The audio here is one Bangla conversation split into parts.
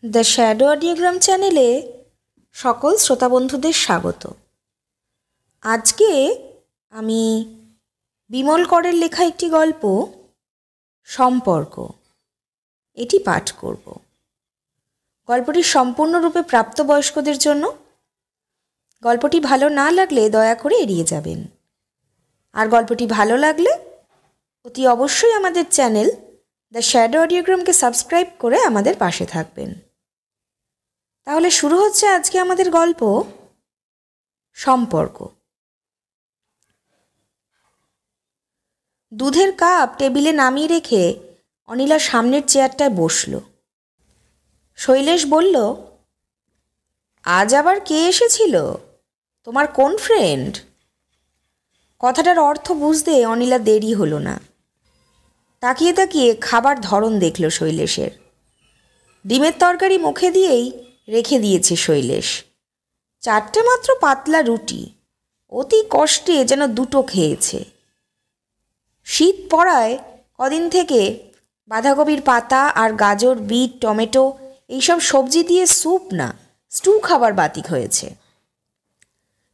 দ্য শ্যাডো অডিওগ্রাম চ্যানেলে সকল শ্রোতা বন্ধুদের স্বাগত। আজকে আমি বিমল করের লেখা একটি গল্প সম্পর্ক এটি পাঠ করব। গল্পটি সম্পূর্ণরূপে প্রাপ্তবয়স্কদের জন্য। গল্পটি ভালো না লাগলে দয়া করে এড়িয়ে যাবেন। আর গল্পটি ভালো লাগলে অতি অবশ্যই আমাদের চ্যানেল দ্য শ্যাডো অডিওগ্রামকে সাবস্ক্রাইব করে আমাদের পাশে থাকবেন। তাহলে শুরু হচ্ছে আজকে আমাদের গল্প সম্পর্ক। দুধের কাপ টেবিলে নামিয়ে রেখে অনিলা সামনের চেয়ারটায় বসল। শৈলেশ বলল, আজ আবার কে এসেছিল? তোমার কোন ফ্রেন্ড? কথাটার অর্থ বুঝতে অনিলা দেরি হলো না। তাকিয়ে তাকিয়ে খাবার ধরন দেখল শৈলেশের। ডিমের তরকারি মুখে দিয়েই রেখে দিয়েছে শৈলেশ। 4টে মাত্র পাতলা রুটি, অতি কষ্টে যেন 2টো খেয়েছে। শীত পড়ায় কদিন থেকে বাঁধাকপির পাতা আর গাজর, বিট, টমেটো এইসব সবজি দিয়ে স্যুপ না স্টু খাবার বাতিক হয়েছে।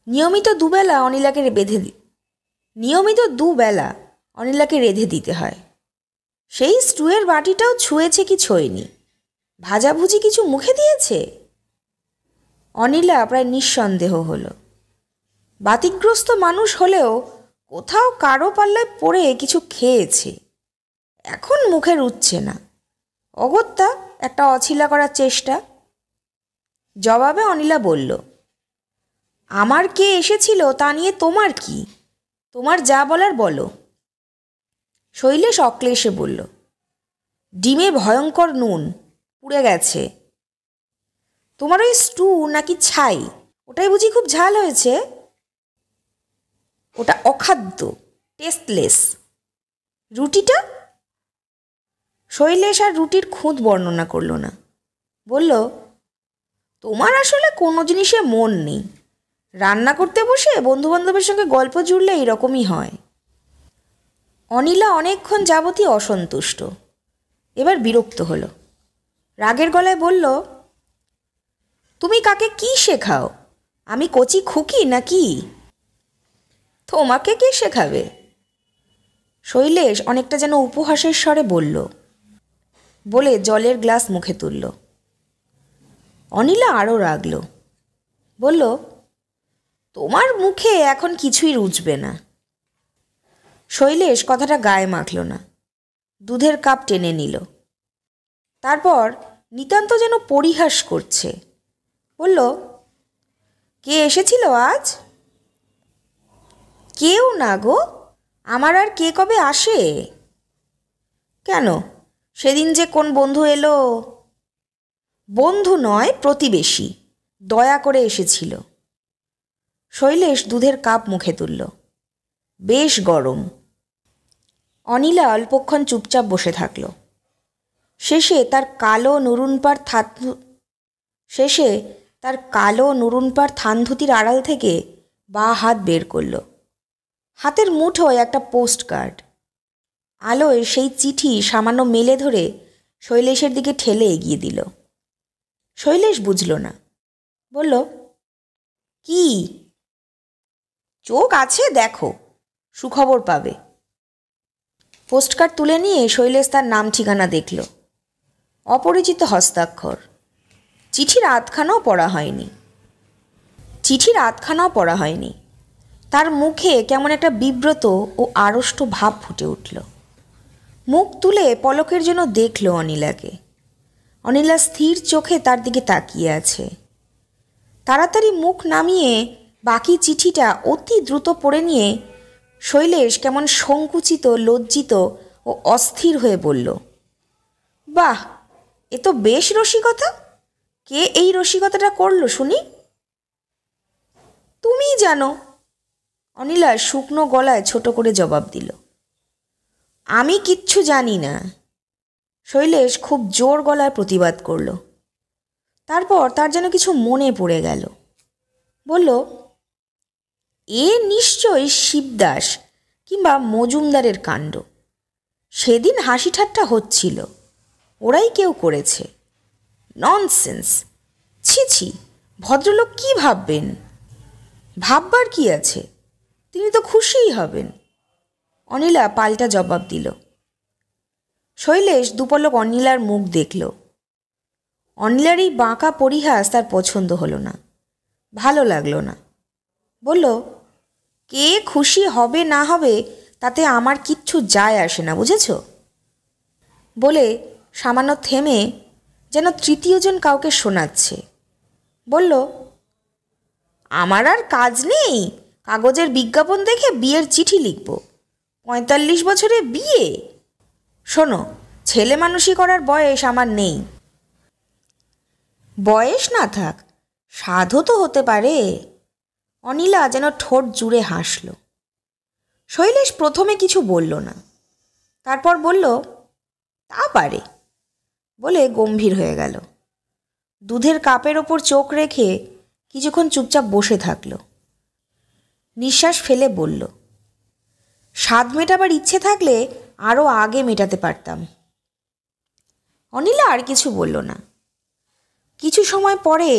নিয়মিত দুবেলা অনিলাকে রেঁধে দিতে হয়। সেই স্টুয়ের বাটিটাও ছুঁয়েছে কি ছোঁয়নি? ভাজাভুজি কিছু মুখে দিয়েছে? অনিলা প্রায় নিঃসন্দেহ হলো। বাতিগ্রস্ত মানুষ হলেও কোথাও কারো পাল্লায় পড়ে কিছু খেয়েছে, এখন মুখে রুচ্ছে না। অগত্যা একটা অছিলা করার চেষ্টা। জবাবে অনিলা বলল, আমার কে এসেছিল তা নিয়ে তোমার কি? তোমার যা বলার বলো। শৈলেশ অক্লেশে বলল, ডিমে ভয়ঙ্কর নুন, পুড়ে গেছে। তোমার ওই স্টু নাকি ছাই, ওটাই বুঝি খুব ঝাল হয়েছে? ওটা অখাদ্য, টেস্টলেস। রুটিটা? শৈলেশ আর রুটির খুঁত বর্ণনা করল না। বলল, তোমার আসলে কোনো জিনিসে মন নেই। রান্না করতে বসে বন্ধুবান্ধবের সঙ্গে গল্প জুড়লে এইরকমই হয়। অনিলা অনেকক্ষণ যাবতীয় অসন্তুষ্ট, এবার বিরক্ত হলো। রাগের গলায় বলল, তুমি কাকে কি শেখাও? আমি কচি খুকি নাকি? তোমাকে কে শেখাবে? শৈলেশ অনেকটা যেন উপহাসের স্বরে বলল, বলে জলের গ্লাস মুখে তুলল। অনিলা আরও রাগল, বলল, তোমার মুখে এখন কিছুই রুচবে না। শৈলেশ কথাটা গায়ে মাখল না, দুধের কাপ টেনে নিল। তারপর নিতান্ত যেন পরিহাস করছে বলল, কে এসেছিল আজ? কেউ না গো, আমার আর কে কবে আসে? কেন, সেদিন যে কোন বন্ধু এলো? বন্ধু নয়, প্রতিবেশী, দয়া করে এসেছিল। শৈলেশ দুধের কাপ মুখে তুলল। বেশ গরম। অনিলা অল্পক্ষণ চুপচাপ বসে থাকল। শেষে তার কালো নুরুনপার থানধুতির আড়াল থেকে বাঁ হাত বের করল। হাতের মুঠোয় একটা পোস্ট কার্ড। আলোয় সেই চিঠি সামান্য মেলে ধরে শৈলেশের দিকে ঠেলে এগিয়ে দিল। শৈলেশ বুঝল না, বলল, কি? চোখ আছে, দেখো, সুখবর পাবে। পোস্টকার্ড তুলে নিয়ে শৈলেশ তার নাম ঠিকানা দেখল। অপরিচিত হস্তাক্ষর। চিঠির আধখানাও পড়া হয়নি। তার মুখে কেমন একটা বিব্রত ও আড়ষ্ট ভাব ফুটে উঠল। মুখ তুলে পলকের জন্য দেখল অনিলাকে। অনিলা স্থির চোখে তার দিকে তাকিয়ে আছে। তাড়াতাড়ি মুখ নামিয়ে বাকি চিঠিটা অতি দ্রুত পড়ে নিয়ে শৈলেশ কেমন সংকুচিত, লজ্জিত ও অস্থির হয়ে বলল, বাহ, এ তো বেশ রসিকতা। কে এই রসিকতাটা করল শুনি? তুমিই জানো। অনিলা শুকনো গলায় ছোট করে জবাব দিল, আমি কিচ্ছু জানি না। শৈলেশ খুব জোর গলায় প্রতিবাদ করল। তারপর তার যেন কিছু মনে পড়ে গেল। বলল, এ নিশ্চয়ই শিবদাস কিংবা মজুমদারের কাণ্ড। সেদিন হাসি ঠাট্টা হচ্ছিল, ওরাই কেউ করেছে। ননসেন্স! ছি ছি, ভদ্রলোক কি ভাববেন? ভাববার কি আছে, তিনি তো খুশিই হবেন। অনিলা পাল্টা জবাব দিল। শৈলেশ দুপলক অনিলার মুখ দেখল। অনিলার এই বাঁকা পরিহাস তার পছন্দ হলো না, ভালো লাগলো না। বলল, কে খুশি হবে না হবে তাতে আমার কিচ্ছু যায় আসে না, বুঝেছ? বলে সামান্য থেমে যেন তৃতীয়জন কাউকে শোনাচ্ছে বলল, আমার আর কাজ নেই কাগজের বিজ্ঞাপন দেখে বিয়ের চিঠি লিখব? ৪৫ বছরে বিয়ে? শোনো, ছেলে মানুষই করার বয়স আমার নেই। বয়স না থাক, সাধও তো হতে পারে। অনিলা যেন ঠোঁট জুড়ে হাসল। শৈলেশ প্রথমে কিছু বলল না, তারপর বলল, তা পারে, বলে গম্ভীর হয়ে গেল। দুধের কাপের ওপর চোখ রেখে কিছুক্ষণ চুপচাপ বসে থাকল। নিঃশ্বাস ফেলে বলল, স্বাদ মেটাবার ইচ্ছে থাকলে আরও আগে মেটাতে পারতাম। অনিলা আর কিছু বলল না। কিছু সময় পরে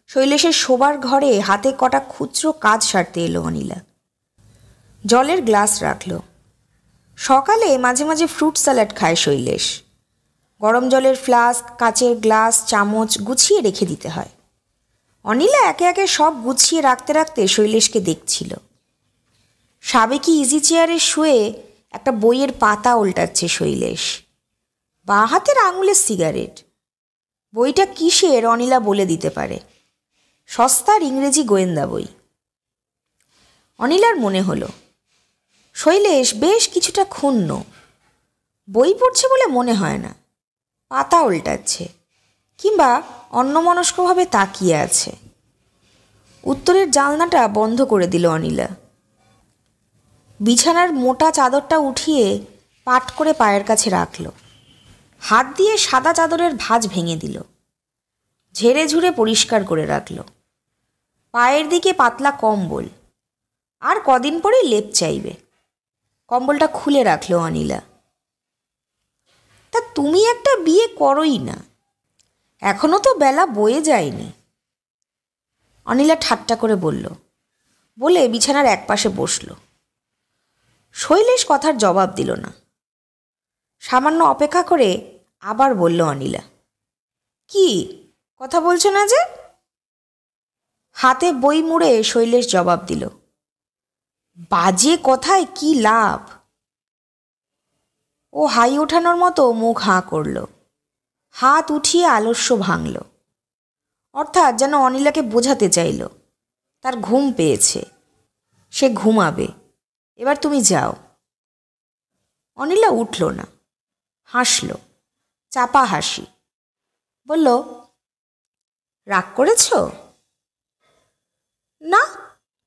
শৈলেশের শোবার ঘরে হাতে কটা খুচরো কাজ সারতে এলো অনিলা। জলের গ্লাস রাখল। সকালে মাঝে মাঝে ফ্রুট স্যালাড খায় শৈলেশ। গরম জলের ফ্লাস্ক, কাচের গ্লাস, চামচ গুছিয়ে রেখে দিতে হয়। অনিলা একে একে সব গুছিয়ে রাখতে রাখতে শৈলেশকে দেখছিল। সাবেকি ইজি চেয়ারে শুয়ে একটা বইয়ের পাতা উল্টাচ্ছে শৈলেশ। বাঁ হাতের আঙুলের সিগারেট। বইটা কিসের অনিলা বলে দিতে পারে, সস্তার ইংরেজি গোয়েন্দা বই। অনিলার মনে হলো শৈলেশ বেশ কিছুটা ক্ষুণ্ণ। বই পড়ছে বলে মনে হয় না, পাতা উল্টাচ্ছে কিংবা অন্যমনস্কভাবে তাকিয়ে আছে। উত্তরের জানলাটা বন্ধ করে দিল অনিলা। বিছানার মোটা চাদরটা উঠিয়ে পাট করে পায়ের কাছে রাখল। হাত দিয়ে সাদা চাদরের ভাঁজ ভেঙে দিল, ঝেড়ে ঝুড়ে পরিষ্কার করে রাখল। পায়ের দিকে পাতলা কম্বল, আর কদিন পরেই লেপ চাইবে। কম্বলটা খুলে রাখল অনিলা। তা তুমি একটা বিয়ে করোই না, এখনো তো বেলা বয়ে যায়নি, অনিলা ঠাট্টা করে বলল, বলে বিছানার একপাশে বসল। শৈলেশ কথার জবাব দিল না। সামান্য অপেক্ষা করে আবার বলল অনিলা, কি কথা বলছো না যে? হাতে বই মুড়ে শৈলেশ জবাব দিল, বাজে কথায় কি লাভ? ও হাই ওঠানোর মতো মুখ হাঁ করল, হাত উঠিয়ে আলস্য ভাঙল। অর্থাৎ যেন অনিলাকে বোঝাতে চাইল তার ঘুম পেয়েছে, সে ঘুমাবে, এবার তুমি যাও। অনিলা উঠল না, হাসল, চাপা হাসি। বলল, রাগ করেছ? না,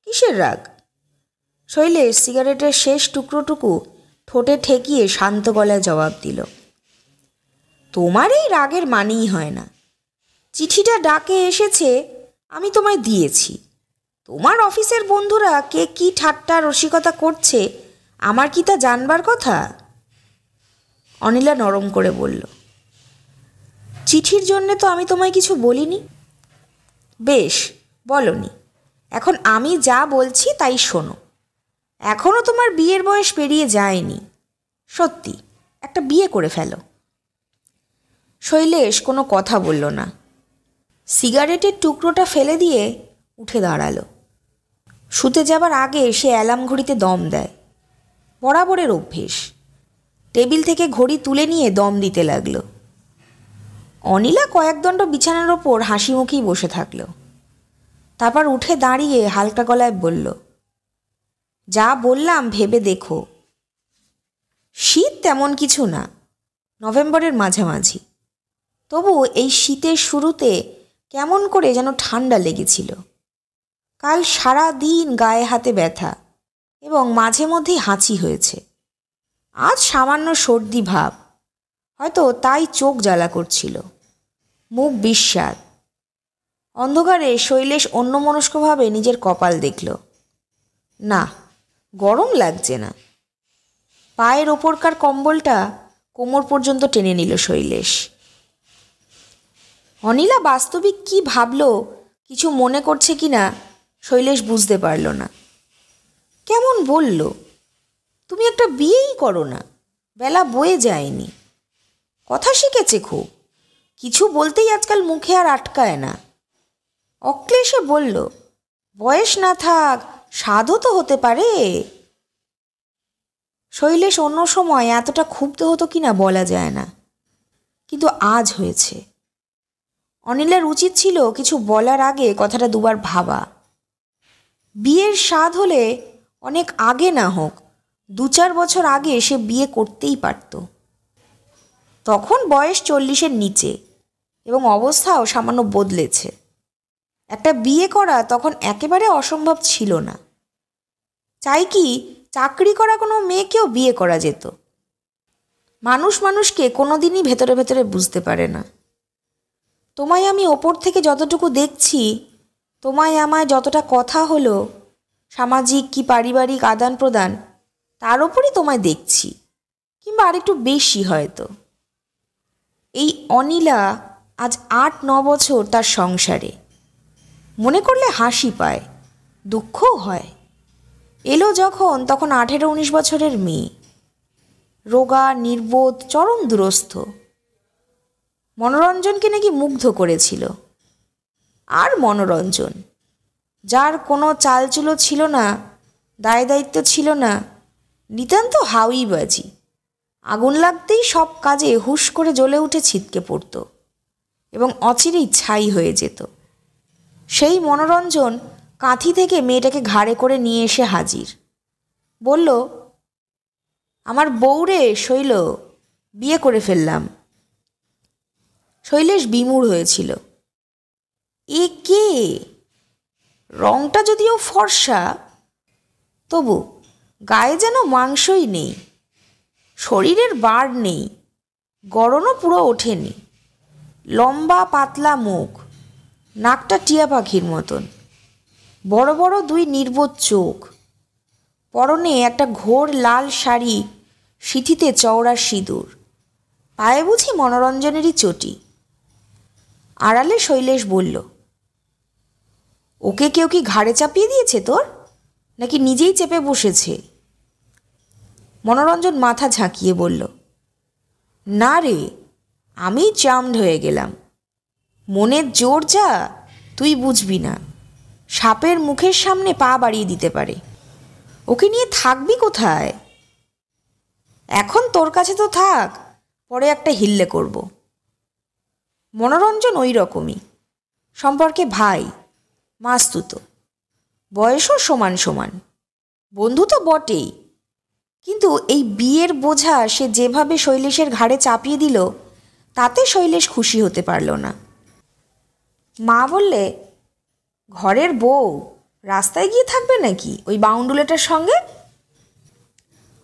কিসের রাগ? শৈলেশ সিগারেটের শেষ টুকরোটুকু ঠোঁটে ঠেকিয়ে শান্ত গলায় জবাব দিল, তোমার এই রাগের মানেই হয় না। চিঠিটা ডাকে এসেছে, আমি তোমায় দিয়েছি। তোমার অফিসের বন্ধুরা কে কি ঠাট্টা রসিকতা করছে আমার কি তা জানবার কথা? অনিলা নরম করে বলল, চিঠির জন্যে তো আমি তোমায় কিছু বলিনি। বেশ, বলনি। এখন আমি যা বলছি তাই শোনো। এখনও তোমার বিয়ের বয়স পেরিয়ে যায়নি। সত্যি একটা বিয়ে করে ফেলো। শৈলেশ কোনো কথা বলল না। সিগারেটের টুকরোটা ফেলে দিয়ে উঠে দাঁড়ালো। শুতে যাবার আগে সে অ্যালার্ম ঘড়িতে দম দেয়, বরাবরের অভ্যেস। টেবিল থেকে ঘড়ি তুলে নিয়ে দম দিতে লাগলো। অনিলা কয়েকদণ্ড বিছানার ওপর হাসি মুখেই বসে থাকল। তারপর উঠে দাঁড়িয়ে হালকা গলায় বলল, যা বললাম ভেবে দেখো। শীত তেমন কিছু না, নভেম্বরের মাঝামাঝি। তবু এই শীতের শুরুতে কেমন করে যেন ঠান্ডা লেগেছিল। কাল সারা দিন গায়ে হাতে ব্যথা এবং মাঝে মধ্যেই হাঁচি হয়েছে। আজ সামান্য সর্দি ভাব, হয়তো তাই চোখ জ্বালা করছিল, মুখ বিস্বাদ। অন্ধকারে শৈলেশ অন্যমনস্কভাবে নিজের কপাল দেখল। না, গরম লাগছে না। পায়ের ওপরকার কম্বলটা কোমর পর্যন্ত টেনে নিল শৈলেশ। অনিলা বাস্তবিক কি ভাবলো, কিছু মনে করছে কি না শৈলেশ বুঝতে পারল না। কেমন বলল, তুমি একটা বিয়েই করো না, বেলা বয়ে যায়নি। কথা শিখেছে খুব, কিছু বলতেই আজকাল মুখে আর আটকায় না। অক্লেশে বলল, বয়স না থাক, সাধও তো হতে পারে। শৈলেশ অন্য সময় এতটা ক্ষুব্ধ হতো কিনা বলা যায় না, কিন্তু আজ হয়েছে। অনিলার উচিত ছিল কিছু বলার আগে কথাটা দুবার ভাবা। বিয়ের স্বাদ হলে অনেক আগে না হোক, 2-4 বছর আগে সে বিয়ে করতেই পারত। তখন বয়স 40-এর নিচে এবং অবস্থাও সামান্য বদলেছে। একটা বিয়ে করা তখন একেবারে অসম্ভব ছিল না। চাই কি চাকরি করা কোনো মেয়েকেও বিয়ে করা যেত। মানুষ মানুষকে কোনো দিনই ভেতরে ভেতরে বুঝতে পারে না। তোমায় আমি ওপর থেকে যতটুকু দেখছি, তোমায় আমায় যতটা কথা হলো, সামাজিক কি পারিবারিক আদান প্রদান, তার ওপরই তোমায় দেখছি, কিংবা আরেকটু বেশি হয়তো। এই অনিলা আজ 8-9 বছর তার সংসারে। মনে করলে হাসি পায়, দুঃখও হয়। এলো যখন তখন 18-19 বছরের মেয়ে, রোগা, নির্বোধ, চরম দুরস্থ। মনোরঞ্জনকে নাকি মুগ্ধ করেছিল। আর মনোরঞ্জন, যার কোনো চালচুলো ছিল না, দায় দায়িত্ব ছিল না, নিতান্ত হাউইবাজি, আগুন লাগতেই সব কাজে হুশ করে জ্বলে উঠে ছিটকে পড়ত এবং অচিরেই ছাই হয়ে যেত। সেই মনোরঞ্জন কাঁথি থেকে মেয়েটাকে ঘাড়ে করে নিয়ে এসে হাজির। বলল, আমার বউরে শৈল, বিয়ে করে ফেললাম। শৈলেশ বিমূঢ় হয়েছিল। এ কে? রংটা যদিও ফর্সা, তবু গায়ে যেন মাংসই নেই, শরীরের বার নেই, গড়নও পুরো ওঠেনি। লম্বা পাতলা মুখ, নাকটা টিয়া পাখির মতন, বড় বড় 2 নির্বোধ চোখ, পরনে একটা ঘোর লাল শাড়ি, সিঁথিতে চওড়া সিঁদুর, পায়ে বুঝি মনোরঞ্জনেরই চটি। আড়ালে শৈলেশ বলল, ওকে কেউ কি ঘাড়ে চাপিয়ে দিয়েছে তোর, নাকি নিজেই চেপে বসেছে? মনোরঞ্জন মাথা ঝাঁকিয়ে বলল, না রে, আমি চামড হয়ে গেলাম। মনের জোর যা তুই বুঝবি না, সাপের মুখের সামনে পা বাড়িয়ে দিতে পারে। ওকে নিয়ে থাকবি কোথায়? এখন তোর কাছে তো থাক, পরে একটা হিল্লে করব। মনোরঞ্জন ওই রকমই, সম্পর্কে ভাই, মাস্তুতো, বয়সও সমান সমান, বন্ধু তো বটেই। কিন্তু এই বিয়ের বোঝা সে যেভাবে শৈলেশের ঘাড়ে চাপিয়ে দিল, তাতে শৈলেশ খুশি হতে পারল না। মা বললে, ঘরের বউ রাস্তায় গিয়ে থাকবে নাকি ওই বাউন্ডুলেটার সঙ্গে?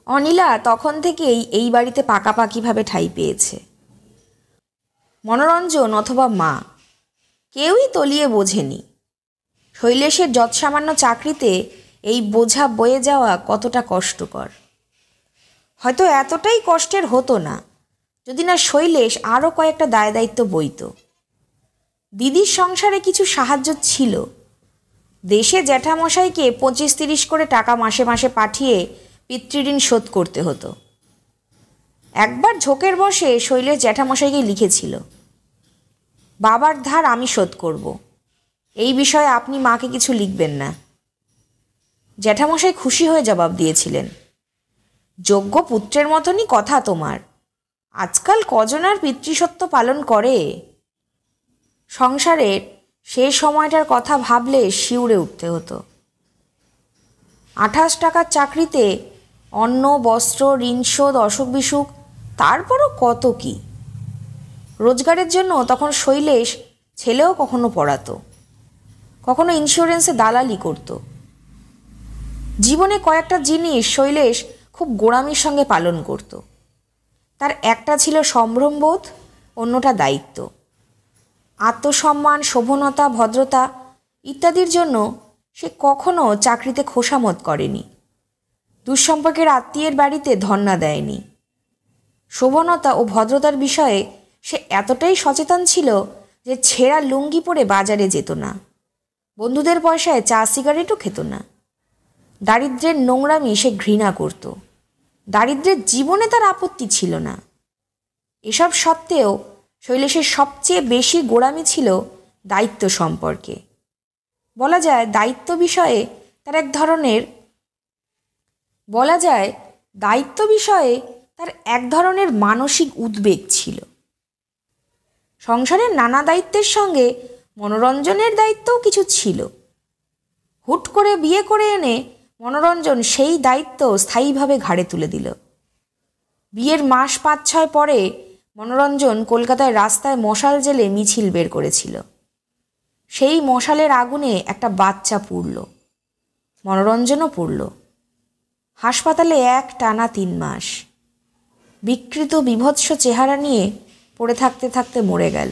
অনিলা তখন থেকেই এই বাড়িতে পাকাপাকিভাবে ঠাঁই পেয়েছে। মনোরঞ্জন অথবা মা কেউই তলিয়ে বোঝেনি শৈলেশের যৎসামান্য চাকরিতে এই বোঝা বয়ে যাওয়া কতটা কষ্টকর। হয়তো এতটাই কষ্টের হতো না যদি না শৈলেশ আরও কয়েকটা দায় দায়িত্ব বইত। দিদির সংসারে কিছু সাহায্য ছিল। দেশে জ্যাঠামশাইকে 25-30 করে টাকা মাসে মাসে পাঠিয়ে পিতৃঋণ শোধ করতে হতো। একবার ঝোঁকের বসে শৈলেশ জ্যাঠামশাইকে লিখেছিল, বাবার ধার আমি শোধ করব, এই বিষয়ে আপনি মাকে কিছু লিখবেন না। জ্যাঠামশাই খুশি হয়ে জবাব দিয়েছিলেন, যোগ্য পুত্রের মতনই কথা তোমার, আজকাল কজন আর পিতৃসত্য পালন করে। সংসারের সেই সময়টার কথা ভাবলে শিউরে উঠতে হতো। 28 টাকার চাকরিতে অন্ন, বস্ত্র, ঋণ শোধ, অসুখ বিসুখ, তারপরও কত কি। রোজগারের জন্য তখন শৈলেশ ছেলেও কখনো পড়াতো, কখনো ইন্স্যুরেন্সে দালালি করত। জীবনে কয়েকটা জিনিস শৈলেশ খুব গোঁড়ামির সঙ্গে পালন করত। তার একটা ছিল সম্ভ্রমবোধ, অন্যটা দায়িত্ব। আত্মসম্মান, শোভনতা, ভদ্রতা ইত্যাদির জন্য সে কখনো চাকরিতে খোসামত করেনি, দুঃসম্পর্কের আত্মীয়ের বাড়িতে ধন্না দেয়নি। শোভনতা ও ভদ্রতার বিষয়ে সে এতটাই সচেতন ছিল যে ছেঁড়া লুঙ্গি পরে বাজারে যেত না, বন্ধুদের পয়সায় চা সিগারেটও খেত না। দারিদ্র্যের নোংরামি সে ঘৃণা করত। দারিদ্র্যের জীবনে তার আপত্তি ছিল না। এসব সত্ত্বেও শৈলেশের সবচেয়ে বেশি গোঁড়ামি ছিল দায়িত্ব সম্পর্কে। বলা যায় দায়িত্ব বিষয়ে তার এক ধরনের মানসিক উদ্বেগ ছিল। সংসারের নানা দায়িত্বের সঙ্গে মনোরঞ্জনের দায়িত্বও কিছু ছিল। হুট করে বিয়ে করে এনে মনোরঞ্জন সেই দায়িত্ব স্থায়ীভাবে ঘাড়ে তুলে দিল। বিয়ের মাস 5-6 পরে মনোরঞ্জন কলকাতায় রাস্তায় মশাল জেলে মিছিল বের করেছিল। সেই মশালের আগুনে একটা বাচ্চা পুড়ল, মনোরঞ্জনও পুড়ল। হাসপাতালে টানা 3 মাস বিকৃত বিভৎস চেহারা নিয়ে পড়ে থাকতে থাকতে মরে গেল।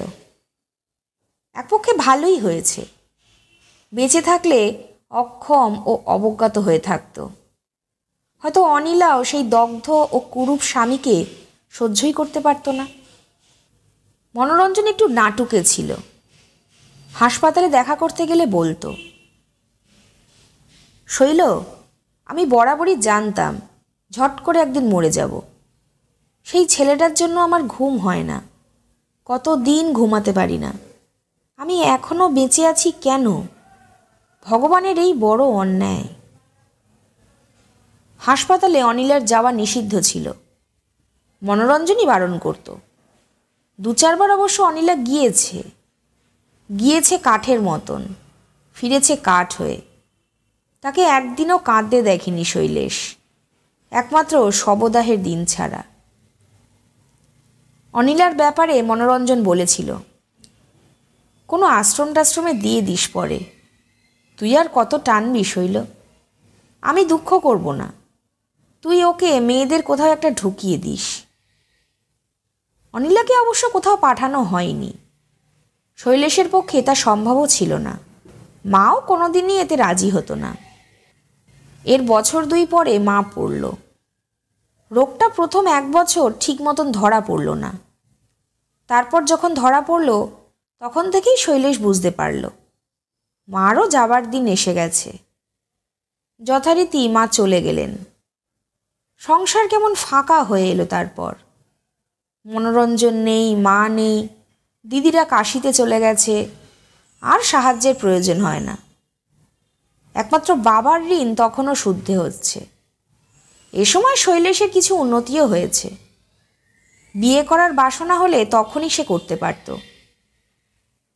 একপক্ষে ভালোই হয়েছে, বেঁচে থাকলে অক্ষম ও অবজ্ঞাত হয়ে থাকত। হয়তো অনিলাও সেই দগ্ধ ও কুরূপ স্বামীকে সহ্যই করতে পারত না। মনোরঞ্জন একটু নাটুকে ছিল। হাসপাতালে দেখা করতে গেলে বলতো, শৈল, আমি বরাবরই জানতাম ঝট করে একদিন মরে যাব। সেই ছেলেটার জন্য আমার ঘুম হয় না, কতদিন ঘুমাতে পারি না। আমি এখনো বেঁচে আছি কেন? ভগবানের এই বড় অন্যায়। হাসপাতালে অনিলার যাওয়া নিষিদ্ধ ছিল, মনোরঞ্জনই বারণ করত। 2-4 বার অবশ্য অনিলা গিয়েছে কাঠের মতন, ফিরেছে কাঠ হয়ে। তাকে একদিনও কাঁদতে দেখেনি শৈলেশ, একমাত্র শবদাহের দিন ছাড়া। অনিলার ব্যাপারে মনোরঞ্জন বলেছিল, কোনো আশ্রমে দিয়ে দিস পরে, তুই আর কত টানবি শৈল? আমি দুঃখ করব না, তুই ওকে মেয়েদের কোথাও একটা ঢুকিয়ে দিস। অনিলাকে অবশ্য কোথাও পাঠানো হয়নি, শৈলেশের পক্ষে তা সম্ভবও ছিল না। মাও কোনোদিনই এতে রাজি হতো না। এর বছর 2 পরে মা পড়ল। রোগটা প্রথম 1 বছর ঠিক মতন ধরা পড়ল না। তারপর যখন ধরা পড়ল তখন থেকেই শৈলেশ বুঝতে পারল মারও যাবার দিন এসে গেছে। যথারীতি মা চলে গেলেন। সংসার কেমন ফাঁকা হয়ে এলো। তারপর মনোরঞ্জন নেই, মা নেই, দিদিরা কাশিতে চলে গেছে, আর সাহায্যের প্রয়োজন হয় না। একমাত্র বাবার ঋণ তখনও শুদ্ধ হচ্ছে। এ সময় শৈলেশের কিছু উন্নতিও হয়েছে। বিয়ে করার বাসনা হলে তখনই সে করতে পারত।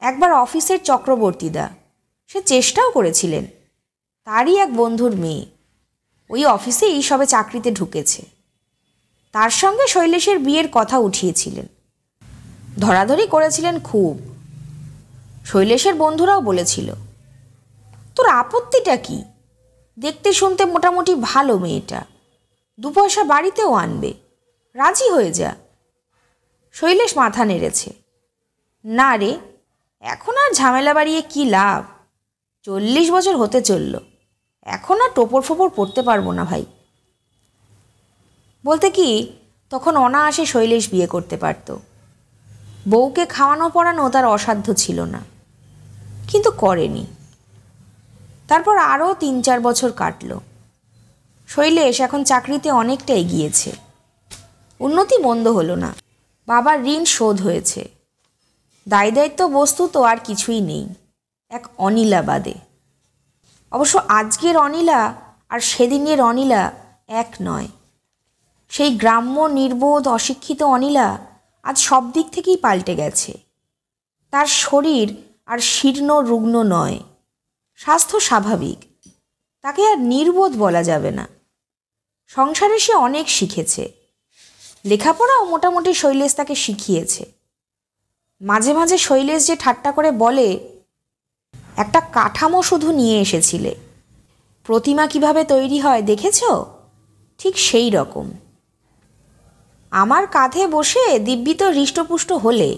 একবার অফিসের চক্রবর্তীদা, সে চেষ্টাও করেছিলেন, তারই এক বন্ধুর মেয়ে, ওই অফিসেই সবে চাকরিতে ঢুকেছে, তার সঙ্গে শৈলেশের বিয়ের কথা উঠিয়েছিলেন। ধরাধরি করেছিলেন খুব। শৈলেশের বন্ধুরাও বলেছিল, তোর আপত্তিটা কি? দেখতে শুনতে মোটামুটি ভালো মেয়েটা, 2 পয়সা বাড়িতেও আনবে, রাজি হয়ে যা। শৈলেশ মাথা নেড়েছে, না রে, এখন আর ঝামেলা বাড়িয়ে কি লাভ? 40 বছর হতে চলল, এখন আর টোপর ফোপর পড়তে পারবো না ভাই। বলতে কি, তখন অনায়াসে শৈলেশ বিয়ে করতে পারত। বউকে খাওয়ানো পড়ানো তার অসাধ্য ছিল না, কিন্তু করেনি। তারপর আরও 3-4 বছর কাটল। শৈলেশ এখন চাকরিতে অনেকটা এগিয়েছে, উন্নতি মন্দ হলো না। বাবার ঋণ শোধ হয়েছে। দায় দায়িত্ব বস্তু তো আর কিছুই নেই, এক অনিলা বাদে। অবশ্য আজকের অনিলা আর সেদিনের অনিলা এক নয়। সেই গ্রাম্য, নির্বোধ, অশিক্ষিত অনিলা আজ সব দিক থেকেই পাল্টে গেছে। তার শরীর আর শীর্ণ রুগ্ন নয়, স্বাস্থ্য স্বাভাবিক। তাকে আর নির্বোধ বলা যাবে না। সংসারে সে অনেক শিখেছে, লেখাপড়াও মোটামুটি শৈলেশ তাকে শিখিয়েছে। মাঝে মাঝে শৈলেশ যে ঠাট্টা করে বলে, একটা কাঠামো শুধু নিয়ে এসেছিলে, প্রতিমা কিভাবে তৈরি হয় দেখেছ? ঠিক সেই রকম। আমার কাঁধে বসে দিব্যি তো হৃষ্টপুষ্ট হলে,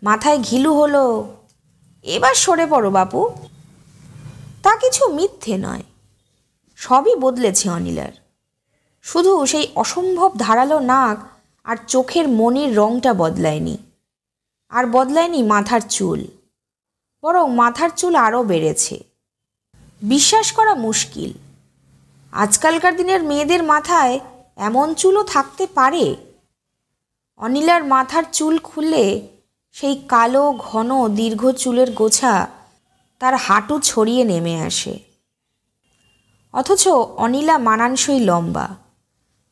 মাথায় ঘিলু হলো, এবার সরে পড়ো বাপু। তা কিছু মিথ্যে নয়, সবই বদলেছে অনিলার। শুধু সেই অসম্ভব ধারালো নাক আর চোখের মনির রংটা বদলায়নি। আর বদলায়নি মাথার চুল, বরং মাথার চুল আরও বেড়েছে। বিশ্বাস করা মুশকিল, আজকালকার দিনের মেয়েদের মাথায় এমন চুলও থাকতে পারে। অনিলার মাথার চুল খুলে সেই কালো ঘন দীর্ঘ চুলের গোছা তার হাঁটু ছড়িয়ে নেমে আসে। অথচ অনিলা মানানসই লম্বা,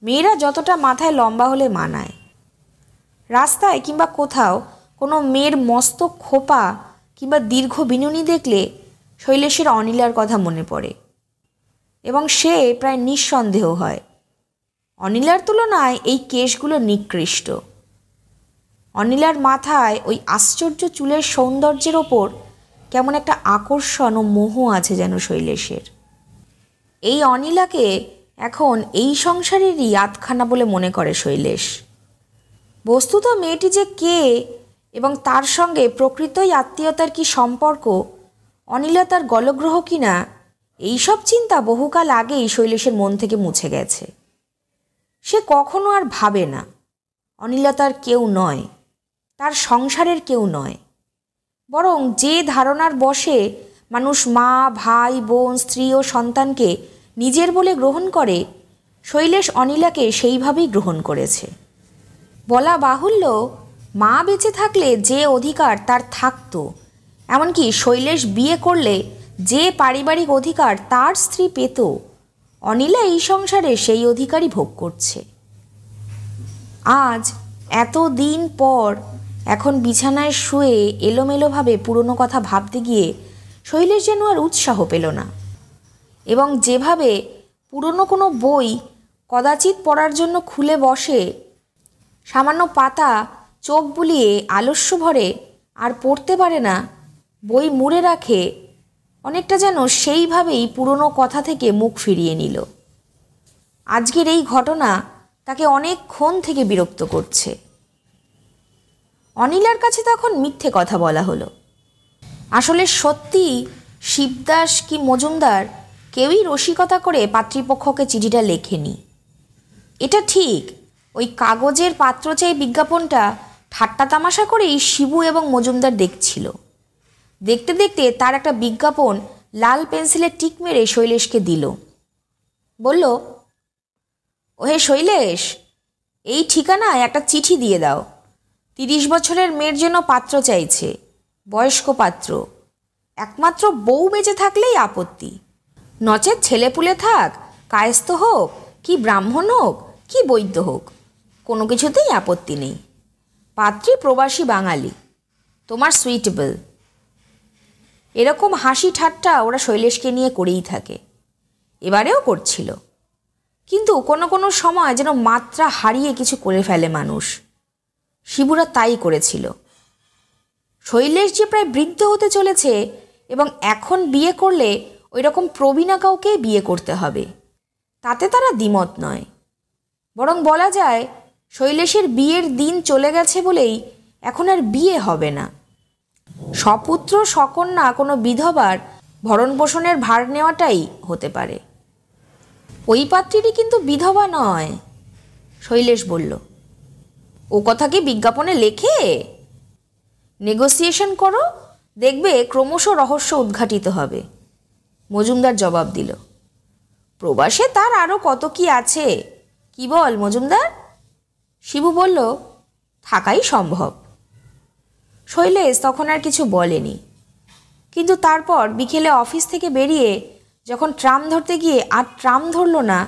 মেয়েরা যতটা মাথায় লম্বা হলে মানায়। রাস্তায় কিংবা কোথাও কোনো মেয়ের মস্ত খোপা কিংবা দীর্ঘ বিনুনি দেখলে শৈলেশের অনিলার কথা মনে পড়ে এবং সে প্রায় নিঃসন্দেহ হয় অনিলার তুলনায় এই কেশগুলো নিকৃষ্ট। অনিলার মাথায় ওই আশ্চর্য চুলের সৌন্দর্যের ওপর কেমন একটা আকর্ষণ ও মোহ আছে যেন শৈলেশের। এই অনিলাকে এখন এই সংসারেরই আতখানা বলে মনে করে শৈলেশ। বস্তুত মেয়েটি যে কে এবং তার সঙ্গে প্রকৃতই আত্মীয়তার কি সম্পর্ক, অনিলা তার গলগ্রহ কিনা, এইসব চিন্তা বহুকাল আগেই শৈলেশের মন থেকে মুছে গেছে। সে কখনো আর ভাবে না অনিলা তার কেউ নয়, তার সংসারের কেউ নয়। বরং যে ধারণার বশে মানুষ মা, ভাই, বোন, স্ত্রী ও সন্তানকে নিজের বলে গ্রহণ করে, শৈলেশ অনিলাকে সেইভাবেই গ্রহণ করেছে। বলা বাহুল্য, মা বেঁচে থাকলে যে অধিকার তার থাকতো, এমনকি শৈলেশ বিয়ে করলে যে পারিবারিক অধিকার তার স্ত্রী পেত, অনিলা এই সংসারে সেই অধিকারই ভোগ করছে। আজ এত দিন পর এখন বিছানায় শুয়ে এলোমেলোভাবে পুরনো কথা ভাবতে গিয়ে শৈলেশ যেন আর উৎসাহ পেল না, এবং যেভাবে পুরনো কোনো বই কদাচিৎ পড়ার জন্য খুলে বসে, সামান্য পাতা চোখ বুলিয়ে আলস্য ভরে আর পড়তে পারে না, বই মুড়ে রাখে, অনেকটা যেন সেইভাবেই পুরনো কথা থেকে মুখ ফিরিয়ে নিল। আজকের এই ঘটনা তাকে অনেকক্ষণ থেকে বিরক্ত করছে। অনিলার কাছে তখন মিথ্যে কথা বলা হলো। আসলে সত্যি শিবদাস কি মজুমদার কেউই রসিকতা করে পাত্রীপক্ষকে চিঠিটা লেখেনি। এটা ঠিক, ওই কাগজের পাত্র চাই বিজ্ঞাপনটা ঠাট্টা তামাশা করেই শিবু এবং মজুমদার দেখছিল। দেখতে দেখতে তার একটা বিজ্ঞাপন লাল পেন্সিলে টিক মেরে শৈলেশকে দিল। বলল, ওহে শৈলেশ, এই ঠিকানায় একটা চিঠি দিয়ে দাও। 30 বছরের মেয়ের জন্য পাত্র চাইছে, বয়স্ক পাত্র, একমাত্র বউ বেঁচে থাকলেই আপত্তি, নচেত ছেলেপুলে থাক, কায়স্থ হোক কি ব্রাহ্মণ হোক কি বৈদ্য হোক, কোনো কিছুতেই আপত্তি নেই। পাত্রী প্রবাসী বাঙালি, তোমার সুইটেবল। এরকম হাসি ঠাট্টা ওরা শৈলেশকে নিয়ে করেই থাকে, এবারেও করছিল। কিন্তু কোনো কোনো সময় যেন মাত্রা হারিয়ে কিছু করে ফেলে মানুষ। শিবুরা তাই করেছিল। শৈলেশ যে প্রায় বৃদ্ধ হতে চলেছে এবং এখন বিয়ে করলে ওই রকম প্রবীণা কাউকে বিয়ে করতে হবে, তাতে তারা দ্বিমত নয়। বরং বলা যায় শৈলেশের বিয়ের দিন চলে গেছে বলেই এখন আর বিয়ে হবে না। সপুত্র সকন্যা কোনো বিধবার ভরণ পোষণের ভার নেওয়াটাই হতে পারে। ওই পাত্রীরই কিন্তু বিধবা নয়, শৈলেশ বলল। ও কথা কি বিজ্ঞাপনে লেখে? নেগোসিয়েশন করো, দেখবে ক্রমশ রহস্য উদ্ঘাটিত হবে, মজুমদার জবাব দিল। প্রবাসে তার আরও কত কি আছে, কি বল মজুমদার? শিবু বলল, থাকাই সম্ভব। শৈলেশ তখন আর কিছু বলেনি, কিন্তু তারপর বিকেলে অফিস থেকে বেরিয়ে যখন ট্রাম ধরতে গিয়ে আর ট্রাম ধরল না,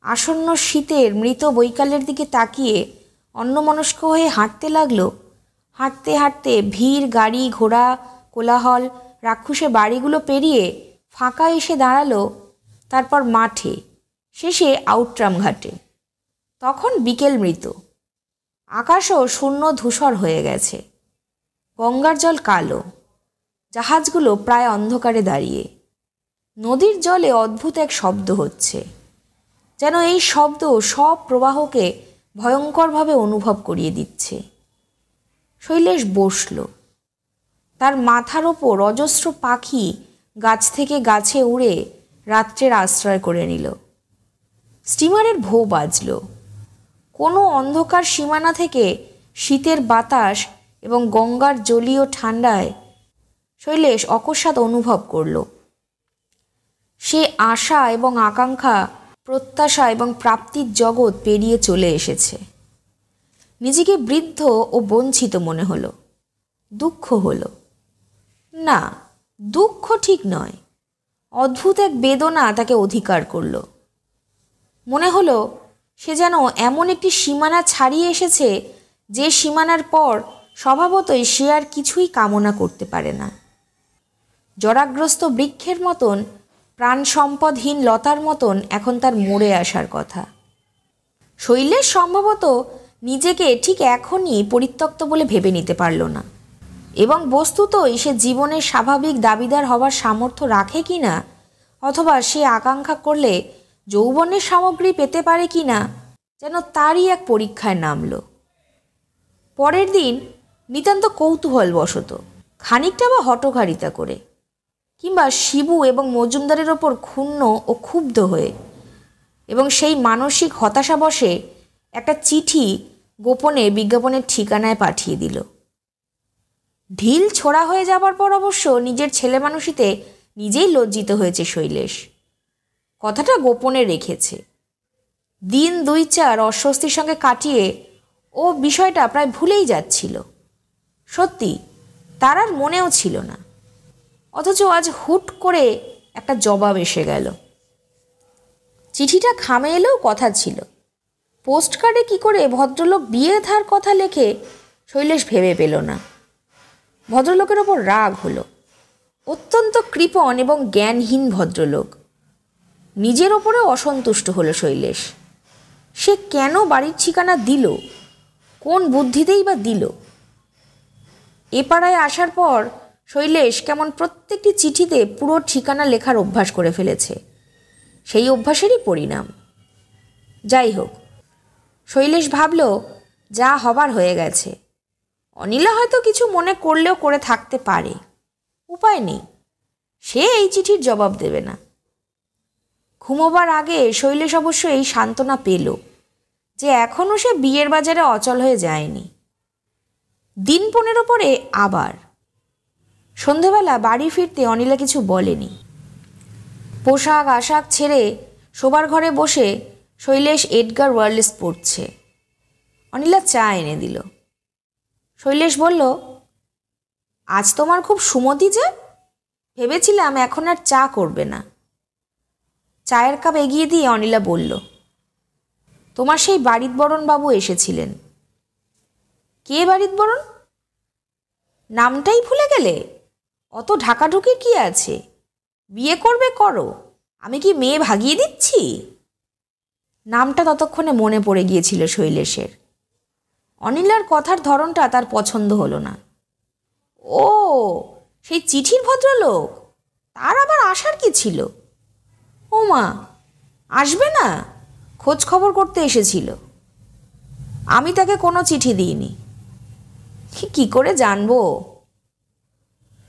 আসন্ন শীতের মৃত বৈকালের দিকে তাকিয়ে অন্যমনস্ক হয়ে হাঁটতে লাগলো। হাঁটতে হাঁটতে ভিড়, গাড়ি ঘোড়া, কোলাহল, রাক্ষুসে বাড়িগুলো পেরিয়ে ফাঁকা এসে দাঁড়ালো, তারপর মাঠে, শেষে আউটট্রাম ঘাটে। তখন বিকেল মৃত, আকাশও শূন্য ধূসর হয়ে গেছে, গঙ্গার জল কালো, জাহাজগুলো প্রায় অন্ধকারে দাঁড়িয়ে। নদীর জলে অদ্ভুত এক শব্দ হচ্ছে, যেন এই শব্দ সব প্রবাহকে ভয়ঙ্করভাবে অনুভব করিয়ে দিচ্ছে। শৈলেশ বসল। তার মাথার ওপর অজস্র পাখি গাছ থেকে গাছে উড়ে রাত্রের আশ্রয় করে নিল। স্টিমারের ভো বাজল। কোনো অন্ধকার সীমানা থেকে শীতের বাতাস এবং গঙ্গার জলীয় ঠান্ডায় শৈলেশ অকস্মাৎ অনুভব করল সে আশা এবং আকাঙ্ক্ষা, প্রত্যাশা এবং প্রাপ্তির জগৎ পেরিয়ে চলে এসেছে। নিজেকে বৃদ্ধ ও বঞ্চিত মনে হলো। দুঃখ হলো না, দুঃখ ঠিক নয়, অদ্ভুত এক বেদনা তাকে অধিকার করল। মনে হলো সে যেন এমন একটি সীমানা ছাড়িয়ে এসেছে যে সীমানার পর স্বভাবতই সে আর কিছুই কামনা করতে পারে না। জরাগ্রস্ত বৃক্ষের মতন, প্রাণ সম্পদহীন লতার মতন এখন তার মরে আসার কথা। শৈলেশ সম্ভবত নিজেকে ঠিক এখনই পরিত্যক্ত বলে ভেবে নিতে পারল না, এবং বস্তুতই সে জীবনের স্বাভাবিক দাবিদার হওয়ার সামর্থ্য রাখে কি না, অথবা সে আকাঙ্ক্ষা করলে যৌবনের সামগ্রী পেতে পারে কি না, যেন তারই এক পরীক্ষায় নামল। পরের দিন নিতান্ত কৌতূহলবশত, খানিকটা বা হঠকারিতা করে, কিংবা শিবু এবং মজুমদারের ওপর ক্ষুণ্ণ ও ক্ষুব্ধ হয়ে, এবং সেই মানসিক হতাশাবশে একটা চিঠি গোপনে বিজ্ঞাপনের ঠিকানায় পাঠিয়ে দিল। ঢিল ছোড়া হয়ে যাবার পর অবশ্য নিজের ছেলে মানুষিতে নিজেই লজ্জিত হয়েছে শৈলেশ। কথাটা গোপনে রেখেছে। দিন 2-4 অস্বস্তির সঙ্গে কাটিয়ে ও বিষয়টা প্রায় ভুলেই যাচ্ছিল। সত্যি তার আর মনেও ছিল না। অথচ আজ হুট করে একটা জবাব এসে গেল। চিঠিটা খামে এলেও কথা ছিল। পোস্টকার্ডে কি করে ভদ্রলোক বিয়ে ধার কথা লেখে শৈলেশ ভেবে পেল না। ভদ্রলোকের ওপর রাগ হলো। অত্যন্ত কৃপণ এবং জ্ঞানহীন ভদ্রলোক। নিজের ওপরে অসন্তুষ্ট হলো শৈলেশ। সে কেন বাড়ির ঠিকানা দিল? কোন বুদ্ধিতেই বা দিল? এ পাড়ায় আসার পর শৈলেশ কেমন প্রত্যেকটি চিঠিতে পুরো ঠিকানা লেখার অভ্যাস করে ফেলেছে। সেই অভ্যাসেরই পরিণাম। যাই হোক, শৈলেশ ভাবল যা হবার হয়ে গেছে। অনিলা হয়তো কিছু মনে করলেও করে থাকতে পারে, উপায় নেই, সে এই চিঠির জবাব দেবে না। ঘুমোবার আগে শৈলেশ অবশ্য এই সান্ত্বনা পেল যে এখনও সে বিয়ের বাজারে অচল হয়ে যায়নি। দিন 15 পরে আবার সন্ধেবেলা বাড়ি ফিরতে অনিলা কিছু বলেনি। পোশাক আশাক ছেড়ে শোবার ঘরে বসে শৈলেশ এডগার ওয়ারলেস পড়ছে। অনিলা চা এনে দিল। শৈলেশ বলল, আজ তোমার খুব সুমতি যে, ভেবেছিলাম এখন আর চা করবে না। চায়ের কাপ এগিয়ে দিয়ে অনিলা বলল, তোমার সেই বাড়িতবরণ বাবু এসেছিলেন। কে বাড়িতবরণ? নামটাই ভুলে গেলে? অত ঢাকাঢুকির কি আছে? বিয়ে করবে করো, আমি কি মেয়ে ভাগিয়ে দিচ্ছি? নামটা ততক্ষণে মনে পড়ে গিয়েছিল শৈলেশের। অনিলার কথার ধরনটা তার পছন্দ হলো না। ও, সেই চিঠির ভদ্রলোক, তার আবার আসার কি ছিল? ও মা, আসবে না? খোঁজ খবর করতে এসেছিল। আমি তাকে কোনো চিঠি দিইনি। কি করে জানবো?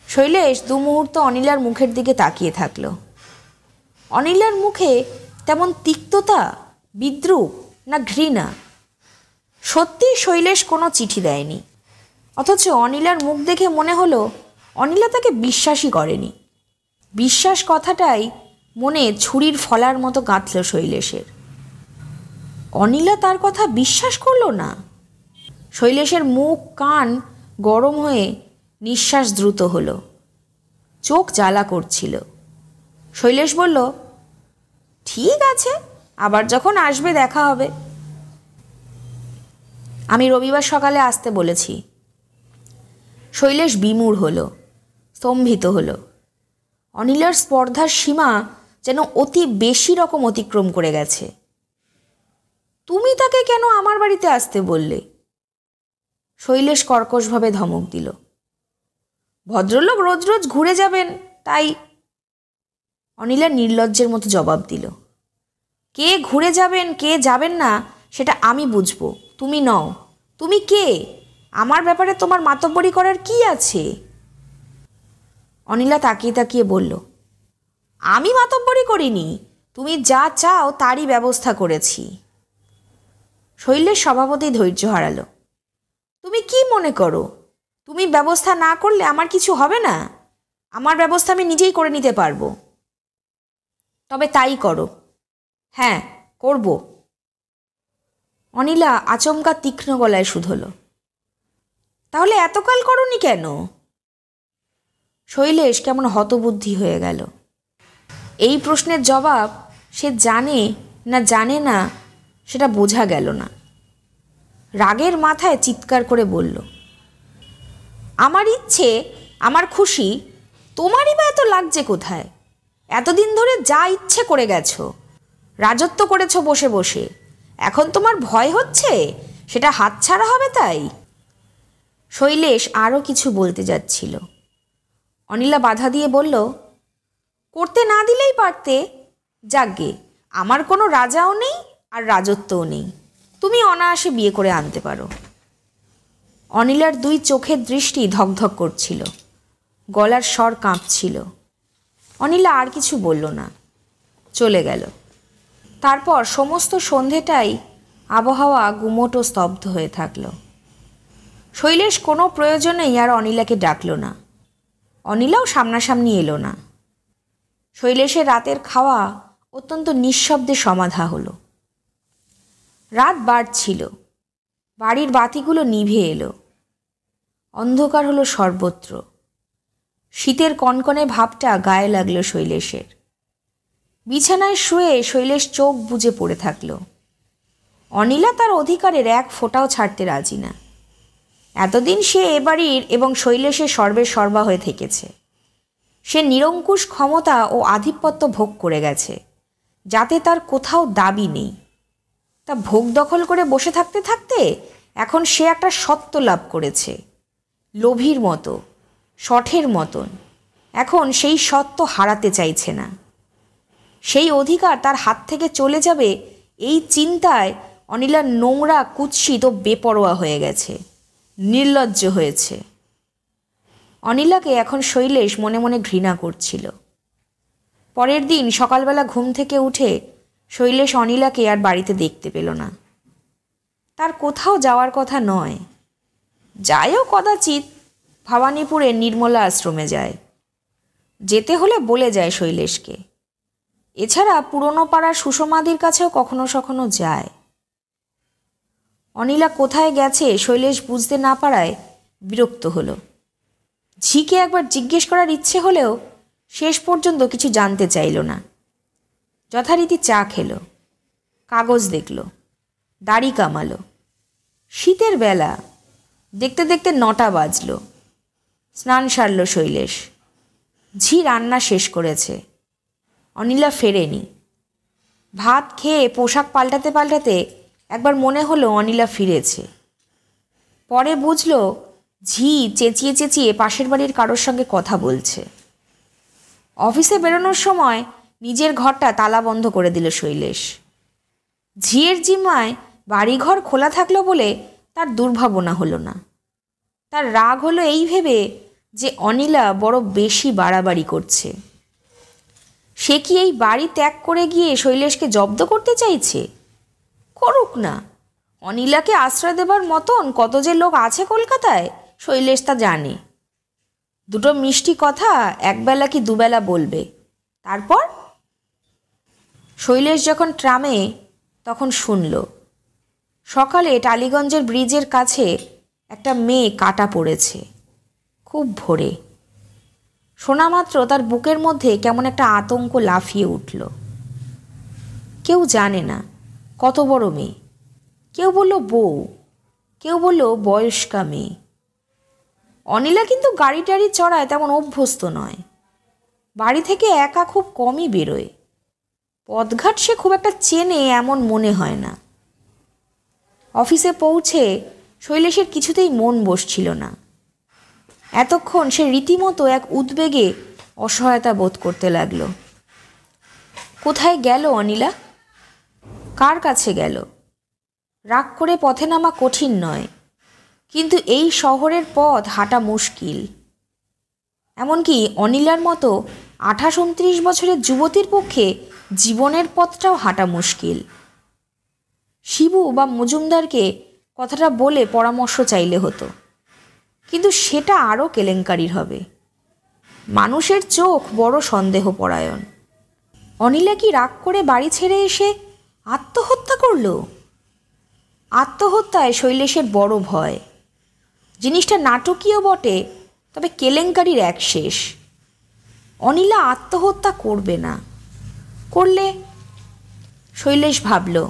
শৈলেশ 2 মুহূর্ত অনিলার মুখের দিকে তাকিয়ে থাকল। অনিলার মুখে তেমন তিক্ততা, বিদ্রূপ না ঘৃণা? সত্যি শৈলেশ কোনো চিঠি দেয়নি। অথচ অনিলার মুখ দেখে মনে হলো অনিলা তাকে বিশ্বাসই করেনি। বিশ্বাস কথাটাই মনে ছুরির ফলার মতো গাঁথল শৈলেশের। অনিলা তার কথা বিশ্বাস করলো না? শৈলেশের মুখ কান গরম হয়ে নিঃশ্বাস দ্রুত হলো, চোখ জ্বালা করছিল। শৈলেশ বলল, ঠিক আছে, আবার যখন আসবে দেখা হবে। আমি রবিবার সকালে আসতে বলেছি। শৈলেশ বিমূঢ় হলো, স্তম্ভিত হলো। অনিলার স্পর্ধার সীমা যেন অতি বেশি রকম অতিক্রম করে গেছে। তুমি তাকে কেন আমার বাড়িতে আসতে বললে? শৈলেশ কর্কশভাবে ধমক দিল। ভদ্রলোক রোজ রোজ ঘুরে যাবেন তাই। অনিলা নির্লজ্জের মতো জবাব দিল, কে ঘুরে যাবেন কে যাবেন না সেটা আমি বুঝবো, তুমি নও। তুমি কে? আমার ব্যাপারে তোমার মাতব্বরি করার কি আছে? অনিলা তাকিয়ে তাকিয়ে বলল, আমি মাতব্বরি করিনি, তুমি যা চাও তারই ব্যবস্থা করেছি। শৈলেশ স্বভাবতই ধৈর্য হারালো। তুমি কি মনে করো তুমি ব্যবস্থা না করলে আমার কিছু হবে না? আমার ব্যবস্থা আমি নিজেই করে নিতে পারবো। তবে তাই করো। হ্যাঁ, করব। অনিলা আচমকা তীক্ষ্ণ গলায় শুধল। তাহলে এতকাল করনি কেন? শৈলেশ কেমন হতবুদ্ধি হয়ে গেল। এই প্রশ্নের জবাব সে জানে না জানে না সেটা বোঝা গেল না। রাগের মাথায় চিৎকার করে বলল, আমার ইচ্ছে, আমার খুশি, তোমারই বা এত লাগছে কোথায়? এতদিন ধরে যা ইচ্ছে করে গেছো, রাজত্ব করেছো বসে বসে, এখন তোমার ভয় হচ্ছে সেটা হাতছাড়া হবে তাই? শৈলেশ আরও কিছু বলতে যাচ্ছিল। অনিলা বাধা দিয়ে বলল, করতে না দিলেই পারতে। যাকগে, আমার কোনো রাজাও নেই আর রাজত্বও নেই, তুমি অনায়াসে বিয়ে করে আনতে পারো। অনিলার দুই চোখের দৃষ্টি ধকধক করছিল, গলার স্বর কাঁপছিল। অনিলা আর কিছু বলল না, চলে গেল। তারপর সমস্ত সন্ধেটাই আবহাওয়া গুমোট ও স্তব্ধ হয়ে থাকল। শৈলেশ কোনো প্রয়োজনেই আর অনিলাকে ডাকল না। অনিলাও সামনাসামনি এলো না। শৈলেশের রাতের খাওয়া অত্যন্ত নিঃশব্দে সমাধা হলো। রাত বাড়ছিল, বাড়ির বাতিগুলো নিভে এলো, অন্ধকার হলো সর্বত্র। শীতের কনকনে ভাবটা গায়ে লাগলো শৈলেশের। বিছানায় শুয়ে শৈলেশ চোখ বুজে পড়ে থাকল। অনিলা তার অধিকারের এক ফোঁটাও ছাড়তে রাজি না। এতদিন সে এ বাড়ির এবং শৈলেশের সর্বের সর্বা হয়ে থেকেছে। সে নিরঙ্কুশ ক্ষমতা ও আধিপত্য ভোগ করে গেছে, যাতে তার কোথাও দাবি নেই। তা ভোগ দখল করে বসে থাকতে থাকতে এখন সে একটা সত্ত্ব লাভ করেছে, লোভীর মতো, শঠের মতন। এখন সেই সত্ত্ব হারাতে চাইছে না। সেই অধিকার তার হাত থেকে চলে যাবে এই চিন্তায় অনিলা নোংরা, কুৎসিত ও বেপরোয়া হয়ে গেছে, নির্লজ্জ হয়েছে। অনিলাকে এখন শৈলেশ মনে মনে ঘৃণা করছিল। পরের দিন সকালবেলা ঘুম থেকে উঠে শৈলেশ অনিলাকে আর বাড়িতে দেখতে পেল না। তার কোথাও যাওয়ার কথা নয়, যায়ও কদাচিৎ ভবানীপুরের নির্মলা আশ্রমে যায়। যেতে হলে বলে যায় শৈলেশকে। এছাড়া পুরনো পাড়ার সুষমাদির কাছেও কখনো সখনো যায়। অনিলা কোথায় গেছে শৈলেশ বুঝতে না পারায় বিরক্ত হলো। ঝিকে একবার জিজ্ঞেস করার ইচ্ছে হলেও শেষ পর্যন্ত কিছু জানতে চাইল না। যথারীতি চা খেলো, কাগজ দেখল, দাড়ি কামালো। শীতের বেলা, দেখতে দেখতে 9টা বাজল। স্নান সারল শৈলেশ। ঝি রান্না শেষ করেছে, অনিলা ফেরেনি। ভাত খেয়ে পোশাক পাল্টাতে পাল্টাতে একবার মনে হলো অনিলা ফিরেছে। পরে বুঝল ঝি চেঁচিয়ে চেঁচিয়ে পাশের বাড়ির কারোর সঙ্গে কথা বলছে। অফিসে বেরোনোর সময় নিজের ঘরটা তালা বন্ধ করে দিল শৈলেশ। ঝিয়ের জিম্মায় বাড়িঘর খোলা থাকলো বলে তার দুর্ভাবনা হলো না। তার রাগ হলো এই ভেবে যে অনিলা বড় বেশি বাড়াবাড়ি করছে। সে কি এই বাড়ি ত্যাগ করে গিয়ে শৈলেশকে জব্দ করতে চাইছে? করুক না। অনিলাকে আশ্রয় দেবার মতন কত যে লোক আছে কলকাতায়, শৈলেশ তা জানে। দুটো মিষ্টি কথা একবেলা কি দুবেলা বলবে। তারপর শৈলেশ যখন ট্রামে, তখন শুনল সকালে টালিগঞ্জের ব্রিজের কাছে একটা মেয়ে কাটা পড়েছে, খুব ভোরে। শোনা মাত্র তার বুকের মধ্যে কেমন একটা আতঙ্ক লাফিয়ে উঠল। কেউ জানে না কত বড় মেয়ে। কেউ বলল বউ, কেউ বলল বয়স্কা মেয়ে। অনিলা কিন্তু গাড়ি টাড়ি চড়ায় তেমন অভ্যস্ত নয়। বাড়ি থেকে একা খুব কমই বেরোয়। পথঘাট সে খুব একটা চেনে এমন মনে হয় না। অফিসে পৌঁছে শৈলেশের কিছুতেই মন বসছিল না। এতক্ষণ সে রীতিমতো এক উদ্বেগে অসহায়তা বোধ করতে লাগল। কোথায় গেল অনিলা? কার কাছে গেল? রাগ করে পথে নামা কঠিন নয়, কিন্তু এই শহরের পথ হাঁটা মুশকিল। এমনকি অনিলার মতো 28-29 বছরের যুবতীর পক্ষে জীবনের পথটাও হাঁটা মুশকিল। শিবু বা মজুমদারকে কথাটা বলে পরামর্শ চাইলে হতো। কিন্তু সেটা আরও কেলেঙ্কারির হবে। মানুষের চোখ বড় সন্দেহপরায়ণ। অনিলা কি রাগ করে বাড়ি ছেড়ে এসে আত্মহত্যা করল? আত্মহত্যায় শৈলেশের বড় ভয়। জিনিসটা নাটকীয় বটে, তবে কেলেঙ্কারির এক শেষ। অনিলা আত্মহত্যা করবে না। করলে, শৈলেশ ভাবল,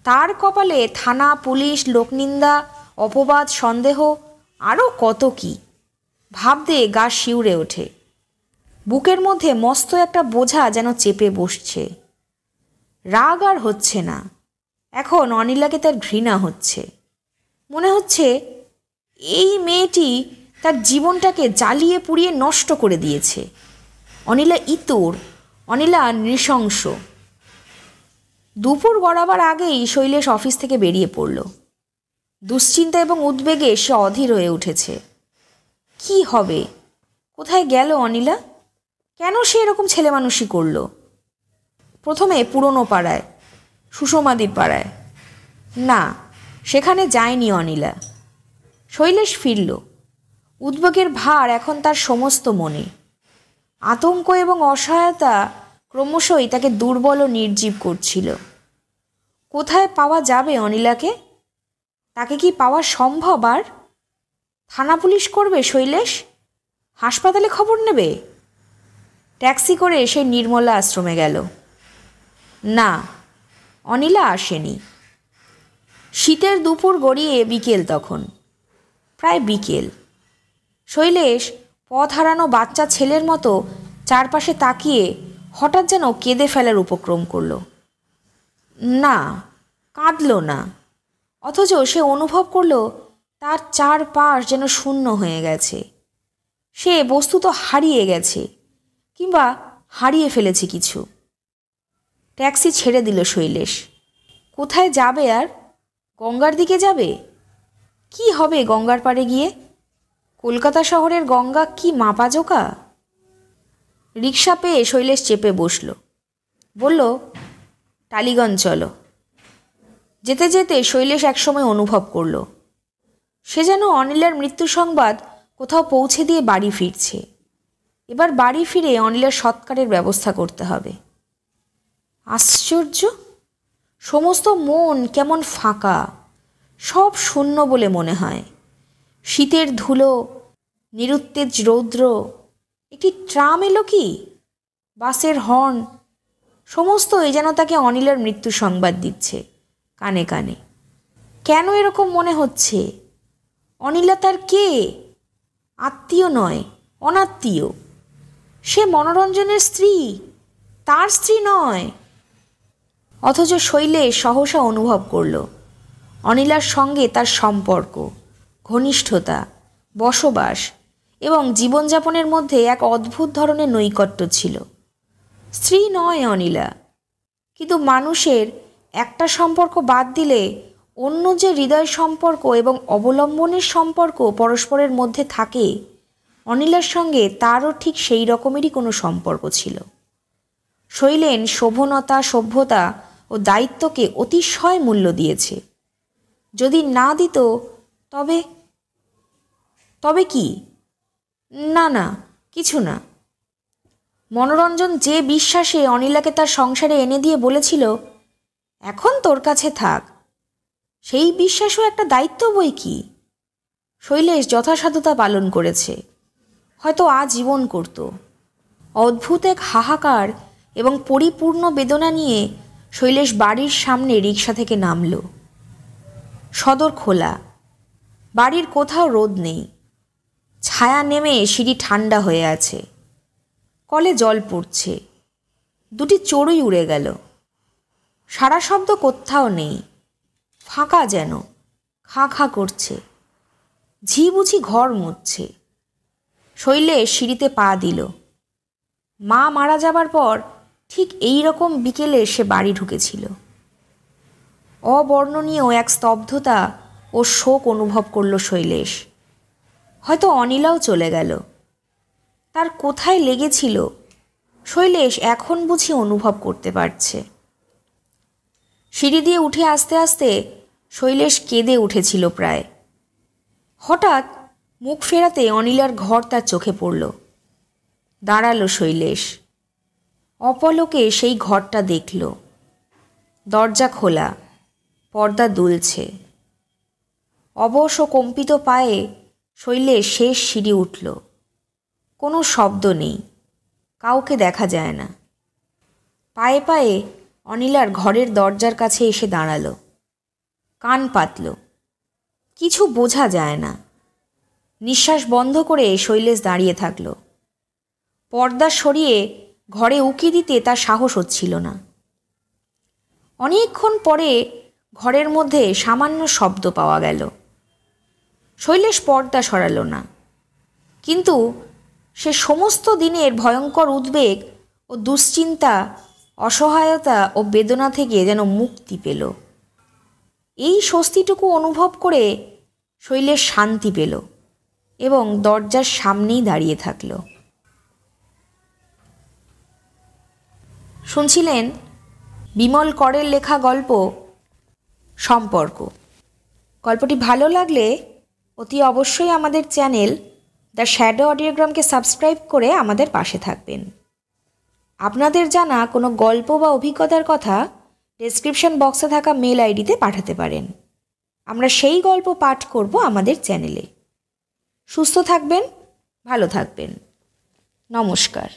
তার কপালে থানা, পুলিশ, লোকনিন্দা, অপবাদ, সন্দেহ, আরও কত কি। ভাবতে গা শিউরে ওঠে। বুকের মধ্যে মস্ত একটা বোঝা যেন চেপে বসছে। রাগ আর হচ্ছে না। এখন অনিলাকে তার ঘৃণা হচ্ছে। মনে হচ্ছে এই মেয়েটি তার জীবনটাকে জ্বালিয়ে পুড়িয়ে নষ্ট করে দিয়েছে। অনিলা ইতর, অনিলা নৃশংস। দুপুর গড়াবার আগেই শৈলেশ অফিস থেকে বেরিয়ে পড়ল। দুশ্চিন্তা এবং উদ্বেগে সে অধীর হয়ে উঠেছে। কি হবে? কোথায় গেল অনিলা? কেন সে এরকম ছেলেমানুষি করল? প্রথমে পুরনো পাড়ায়, সুষমাদির পাড়ায়। না, সেখানে যায়নি অনিলা। শৈলেশ ফিরল। উদ্বেগের ভার এখন তার সমস্ত মনে। আতঙ্ক এবং অসহায়তা ক্রমশই তাকে দুর্বল ও নির্জীব করছিল। কোথায় পাওয়া যাবে অনিলাকে? তাকে কি পাওয়া সম্ভব? আর থানা পুলিশ করবে শৈলেশ? হাসপাতালে খবর নেবে? ট্যাক্সি করে সেই নির্মলা আশ্রমে গেল। না, অনিলা আসেনি। শীতের দুপুর গড়িয়ে বিকেল তখন, প্রায় বিকেল। শৈলেশ পথ হারানো বাচ্চা ছেলের মতো চারপাশে তাকিয়ে হঠাৎ যেন কেঁদে ফেলার উপক্রম করল। না, কাঁদল না, অথচ সে অনুভব করল তার চারপাশ যেন শূন্য হয়ে গেছে। সে বস্তুত হারিয়ে গেছে, কিংবা হারিয়ে ফেলেছে কিছু। ট্যাক্সি ছেড়ে দিল শৈলেশ। কোথায় যাবে আর? গঙ্গার দিকে যাবে? কি হবে গঙ্গার পাড়ে গিয়ে? কলকাতা শহরের গঙ্গা কি মাপাজোকা? রিক্সা পেয়ে শৈলেশ চেপে বসল। বলল, টালিগঞ্জ চলো। যেতে যেতে শৈলেশ একসময় অনুভব করল সে যেন অনিলার মৃত্যু সংবাদ কোথাও পৌঁছে দিয়ে বাড়ি ফিরছে। এবার বাড়ি ফিরে অনিলার সৎকারের ব্যবস্থা করতে হবে। আশ্চর্য! সমস্ত মন কেমন ফাঁকা, সব শূন্য বলে মনে হয়। শীতের ধুলো, নিরুত্তেজ রৌদ্র, একটি ট্রাম এলো কি, বাসের হর্ন, সমস্তই যেন তাকে অনিলার মৃত্যু সংবাদ দিচ্ছে কানে কানে। কেন এরকম মনে হচ্ছে? অনিলা তার কে? আত্মীয় নয়, অনাত্মীয়। সে মনোরঞ্জনের স্ত্রী, তার স্ত্রী নয়। অথচ শৈলেশ সহসা অনুভব করল অনিলার সঙ্গে তার সম্পর্ক, ঘনিষ্ঠতা, বসবাস এবং জীবনযাপনের মধ্যে এক অদ্ভুত ধরনের নৈকট্য ছিল। স্ত্রী নয় অনিলা, কিন্তু মানুষের একটা সম্পর্ক বাদ দিলে অন্য যে হৃদয় সম্পর্ক এবং অবলম্বনের সম্পর্ক পরস্পরের মধ্যে থাকে, অনিলার সঙ্গে তারও ঠিক সেই রকমেরই কোনো সম্পর্ক ছিল। শৈলেন শোভনতা, সভ্যতা ও দায়িত্বকে অতিশয় মূল্য দিয়েছে। যদি না দিত তবে তবে কি? না না, কিছু না। মনোরঞ্জন যে বিশ্বাসে অনিলাকে তার সংসারে এনে দিয়ে বলেছিল, এখন তোর কাছে থাক, সেই বিশ্বাসও একটা দায়িত্ব বই কি। শৈলেশ যথাসাধ্যতা পালন করেছে, হয়তো আজীবন করত। অদ্ভুত এক হাহাকার এবং পরিপূর্ণ বেদনা নিয়ে শৈলেশ বাড়ির সামনে রিকশা থেকে নামল। সদর খোলা, বাড়ির কোথাও রোদ নেই। ছায়া নেমে সিঁড়ি ঠান্ডা হয়ে আছে। কলে জল পড়ছে। দুটি চড়ুই উড়ে গেল। সারা শব্দ কোথাও নেই, ফাঁকা যেন, খাঁ খাঁ করছে। ঝি বুঝি ঘর মুছছে। শৈলেশ সিঁড়িতে পা দিল। মা মারা যাবার পর ঠিক এই রকম বিকেলে সে বাড়ি ঢুকেছিল। অবর্ণনীয় এক স্তব্ধতা ও শোক অনুভব করল শৈলেশ। হয়তো অনিলাও চলে গেল। তার কোথায় লেগেছিল শৈলেশ এখন বুঝি অনুভব করতে পারছে। সিঁড়ি দিয়ে উঠে আসতে আসতে শৈলেশ কেঁদে উঠেছিল প্রায়। হঠাৎ মুখ ফেরাতে অনিলার ঘর তার চোখে পড়ল। দাঁড়ালো শৈলেশ। অপলকে সেই ঘরটা দেখল। দরজা খোলা, পর্দা দুলছে। অবশ ও কম্পিত পায়ে শৈলেশ শেষ সিঁড়ি উঠল। কোনো শব্দ নেই, কাউকে দেখা যায় না। পায়ে পায়ে অনিলার ঘরের দরজার কাছে এসে দাঁড়াল। কান পাতল, কিছু বোঝা যায় না। নিঃশ্বাস বন্ধ করে শৈলেশ দাঁড়িয়ে থাকল। পর্দা সরিয়ে ঘরে উকি দিতে তার সাহস হচ্ছিল না। অনেকক্ষণ পরে ঘরের মধ্যে সামান্য শব্দ পাওয়া গেল। শৈলেশ পর্দা সরাল না, কিন্তু সে সমস্ত দিনের ভয়ঙ্কর উদ্বেগ ও দুশ্চিন্তা, অসহায়তা ও বেদনা থেকে যেন মুক্তি পেল। এই স্বস্তিটুকু অনুভব করে শৈলেশ শান্তি পেল এবং দরজার সামনেই দাঁড়িয়ে থাকল। শুনছিলেন বিমল করের লেখা গল্প সম্পর্ক। গল্পটি ভালো লাগলে অতি অবশ্যই আমাদের চ্যানেল দ্য শ্যাডো অডিওগ্রামকে সাবস্ক্রাইব করে আমাদের পাশে থাকবেন। আপনাদের জানা কোনো গল্প বা অভিজ্ঞতার কথা ডেসক্রিপশন বক্সে থাকা মেল আইডিতে পাঠাতে পারেন। আমরা সেই গল্প পাঠ করব আমাদের চ্যানেলে। সুস্থ থাকবেন, ভালো থাকবেন। নমস্কার।